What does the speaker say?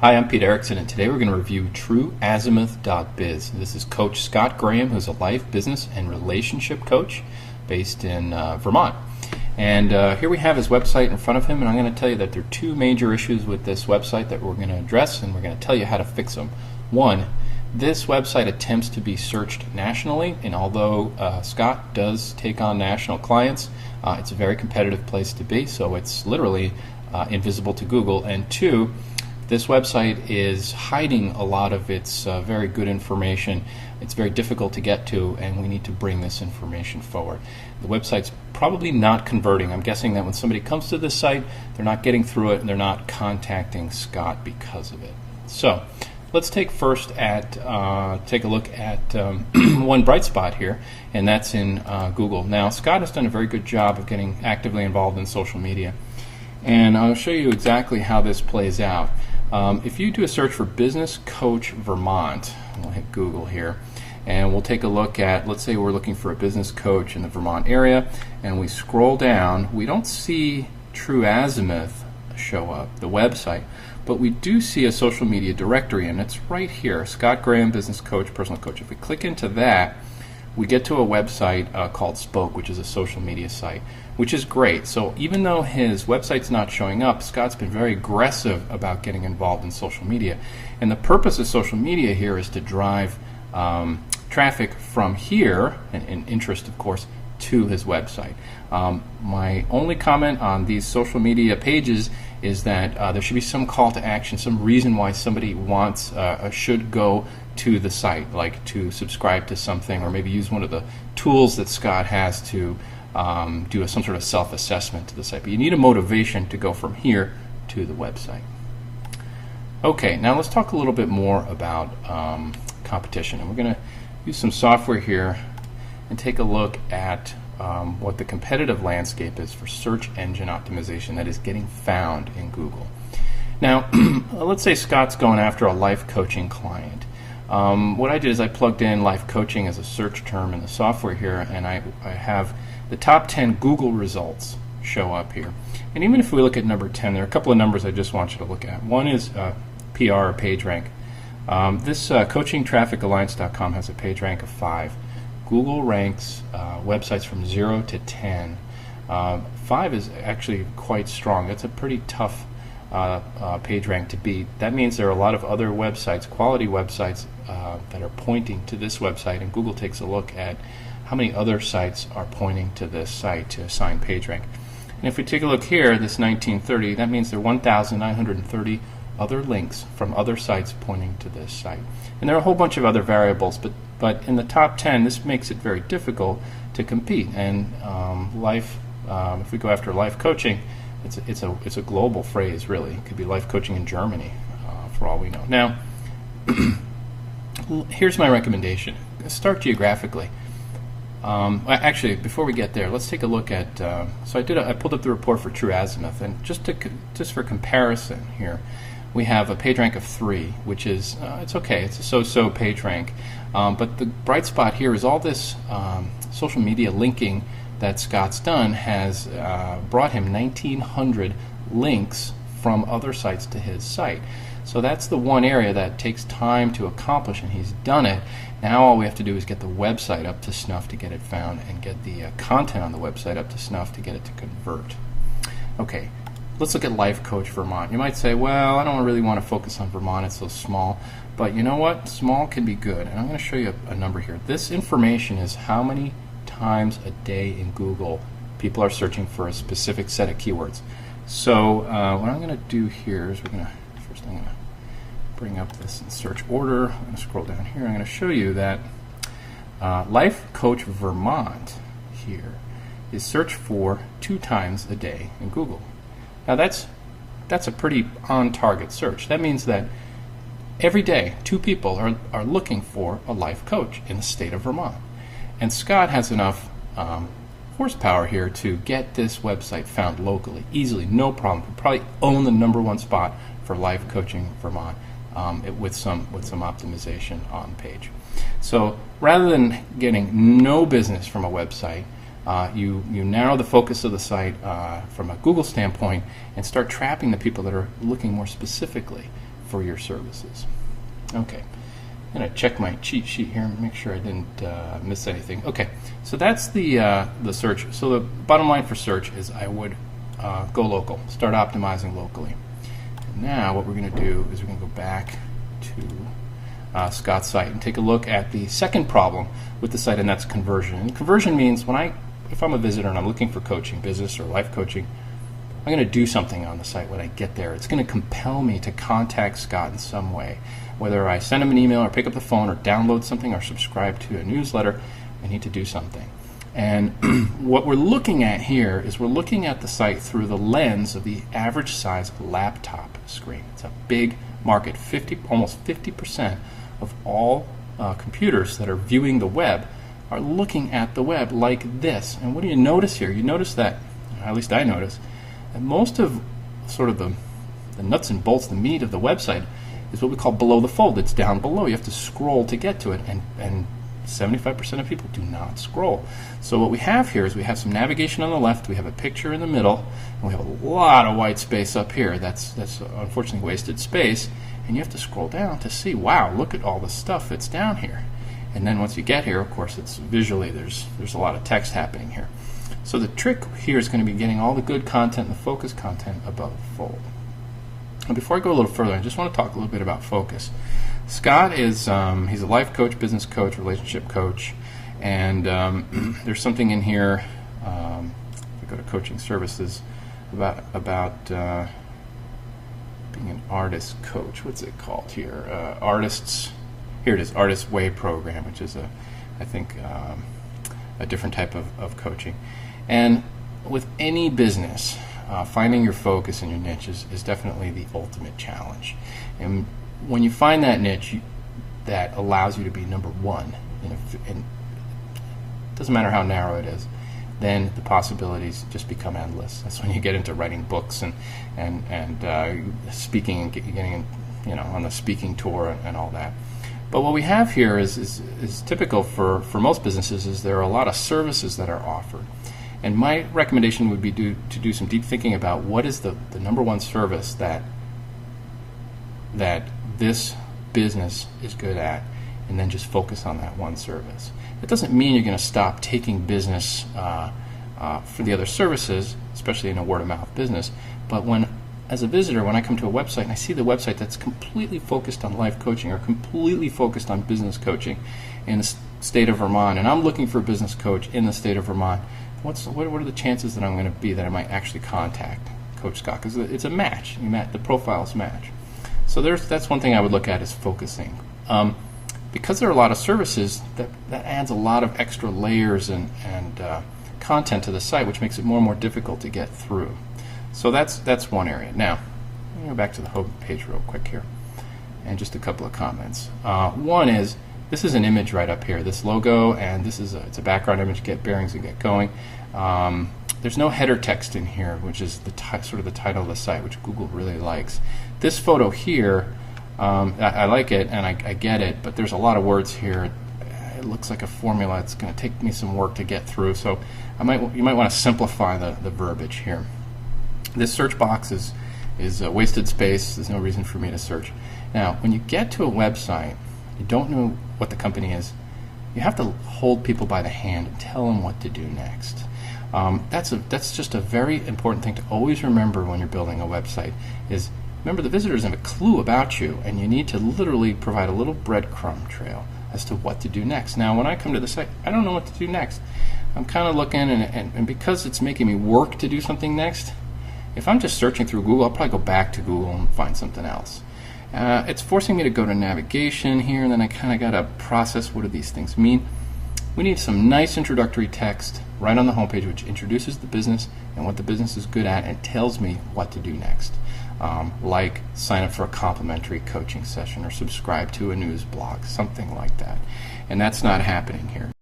Hi, I'm Pete Erickson, and today we're going to review TrueAzimuth.biz. This is Coach Scott Graham, who's a life, business, and relationship coach based in Vermont. And here we have his website in front of him, and I'm going to tell you that there are two major issues with this website that we're going to address, and we're going to tell you how to fix them. One, this website attempts to be searched nationally, and although Scott does take on national clients, it's a very competitive place to be, so it's literally invisible to Google. And two, this website is hiding a lot of its very good information. It's very difficult to get to, and we need to bring this information forward. The website's probably not converting. I'm guessing that when somebody comes to this site, they're not getting through it, and they're not contacting Scott because of it. So let's take a look at one bright spot here, and that's in Google. Now, Scott has done a very good job of getting actively involved in social media, and I'll show you exactly how this plays out. If you do a search for Business Coach Vermont, we'll hit Google here, and we'll take a look at, let's say we're looking for a business coach in the Vermont area, and we scroll down. We don't see TrueAzimuth show up, the website, but we do see a social media directory, and it's right here, Scott Graham, Business Coach, Personal Coach. If we click into that, we get to a website called Spoke, which is a social media site, which is great. So even though his website's not showing up, Scott's been very aggressive about getting involved in social media. And the purpose of social media here is to drive traffic from here, and interest, of course, to his website. My only comment on these social media pages is that there should be some call to action, some reason why somebody should go to the site, like to subscribe to something, or maybe use one of the tools that Scott has to do some sort of self-assessment to the site. But you need a motivation to go from here to the website. Okay, now let's talk a little bit more about competition. And we're going to use some software here and take a look at what the competitive landscape is for search engine optimization that is getting found in Google. Now, let's say Scott's going after a life coaching client. What I did is I plugged in life coaching as a search term in the software here, and I have the top 10 Google results show up here. And even if we look at number 10, there are a couple of numbers I just want you to look at. One is PR, or page rank. This coachingtrafficalliance.com has a page rank of 5. Google ranks websites from 0 to 10. 5 is actually quite strong. That's a pretty tough page rank to beat. That means there are a lot of other websites, quality websites, that are pointing to this website, and Google takes a look at how many other sites are pointing to this site to assign page rank. And if we take a look here, this 1930, that means there are 1,930 other links from other sites pointing to this site. And there are a whole bunch of other variables, but in the top 10, this makes it very difficult to compete. And if we go after life coaching, it's a global phrase, really. It could be life coaching in Germany, for all we know. Now, here's my recommendation. Start geographically. Actually, before we get there, let's take a look at. So I pulled up the report for TrueAzimuth, and just for comparison here, we have a page rank of 3, which is it's okay. It's a so-so page rank, but the bright spot here is all this social media linking that Scott's done has brought him 1,900 links from other sites to his site. So that's the one area that takes time to accomplish, and he's done it. Now all we have to do is get the website up to snuff to get it found, and get the content on the website up to snuff to get it to convert. Okay, let's look at Life Coach Vermont. You might say, well, I don't really want to focus on Vermont, it's so small. But you know what? Small can be good. And I'm going to show you a number here. This information is how many times a day in Google people are searching for a specific set of keywords. So what I'm going to do here is I'm going to bring up this in search order. I'm going to scroll down here. I'm going to show you that Life Coach Vermont here is searched for 2 times a day in Google. Now that's a pretty on-target search. That means that every day 2 people are looking for a life coach in the state of Vermont. And Scott has enough horsepower here to get this website found locally, easily, no problem. He'll probably own the #1 spot for Life Coaching Vermont with some optimization on page. So rather than getting no business from a website, you narrow the focus of the site from a Google standpoint and start trapping the people that are looking more specifically for your services. Okay, I'm going to check my cheat sheet here and make sure I didn't miss anything. Okay, so that's the search. So the bottom line for search is I would go local, start optimizing locally. And now what we're going to do is we're going to go back to Scott's site and take a look at the second problem with the site, and that's conversion. And conversion means if I'm a visitor and I'm looking for coaching, business or life coaching, I'm going to do something on the site when I get there. It's going to compel me to contact Scott in some way. Whether I send him an email or pick up the phone or download something or subscribe to a newsletter, I need to do something. And what we're looking at here is we're looking at the site through the lens of the average size laptop screen. It's a big market. Almost 50% of all computers that are viewing the web are looking at the web like this. And what do you notice here? You notice that, at least I notice, that most of sort of the nuts and bolts, the meat of the website is what we call below the fold. It's down below. You have to scroll to get to it, and 75% of people do not scroll. So what we have here is we have some navigation on the left, we have a picture in the middle, and we have a lot of white space up here. That's unfortunately wasted space, and you have to scroll down to see, wow, look at all the stuff that's down here. And then once you get here, of course, it's visually there's a lot of text happening here. So the trick here is going to be getting all the good content and the focus content above the fold. And before I go a little further, I just want to talk a little bit about focus. Scott is he's a life coach, business coach, relationship coach, and there's something in here. If we go to coaching services about being an artist coach. What's it called here? Here it is, Artist Way program, which is I think a different type of coaching. And with any business, finding your focus and your niche is definitely the ultimate challenge. And when you find that niche that allows you to be number one, and it doesn't matter how narrow it is, then the possibilities just become endless. That's when you get into writing books and speaking and getting on the speaking tour and all that. But what we have here is typical for most businesses is there are a lot of services that are offered. And my recommendation would be to do some deep thinking about what is the number one service that this business is good at, and then just focus on that one service. It doesn't mean you're going to stop taking business for the other services, especially in a word-of-mouth business. But as a visitor, when I come to a website and I see the website that's completely focused on life coaching or completely focused on business coaching in the state of Vermont, and I'm looking for a business coach in the state of Vermont, what are the chances that I'm going to be that I might actually contact Coach Scott? Because it's a match. The profiles match. So that's one thing I would look at is focusing. Because there are a lot of services, that adds a lot of extra layers and content to the site, which makes it more and more difficult to get through. So that's one area. Now, let me go back to the home page real quick here, and just a couple of comments. One is, this is an image right up here, this logo, and it's a background image, get bearings and get going. There's no header text in here, which is sort of the title of the site, which Google really likes. This photo here, I like it and I get it, but there's a lot of words here. It looks like a formula. It's going to take me some work to get through, so you might want to simplify the verbiage here. This search box is wasted space. There's no reason for me to search. Now, when you get to a website, you don't know what the company is, you have to hold people by the hand and tell them what to do next. That's just a very important thing to always remember when you're building a website. Is remember, the visitors have a clue about you, and you need to literally provide a little breadcrumb trail as to what to do next. Now, when I come to the site, I don't know what to do next. I'm kind of looking, and because it's making me work to do something next, if I'm just searching through Google, I'll probably go back to Google and find something else. It's forcing me to go to navigation here, and then I kind of got to process what do these things mean. We need some nice introductory text right on the homepage which introduces the business and what the business is good at and tells me what to do next. Like sign up for a complimentary coaching session or subscribe to a news blog, something like that. And that's not happening here.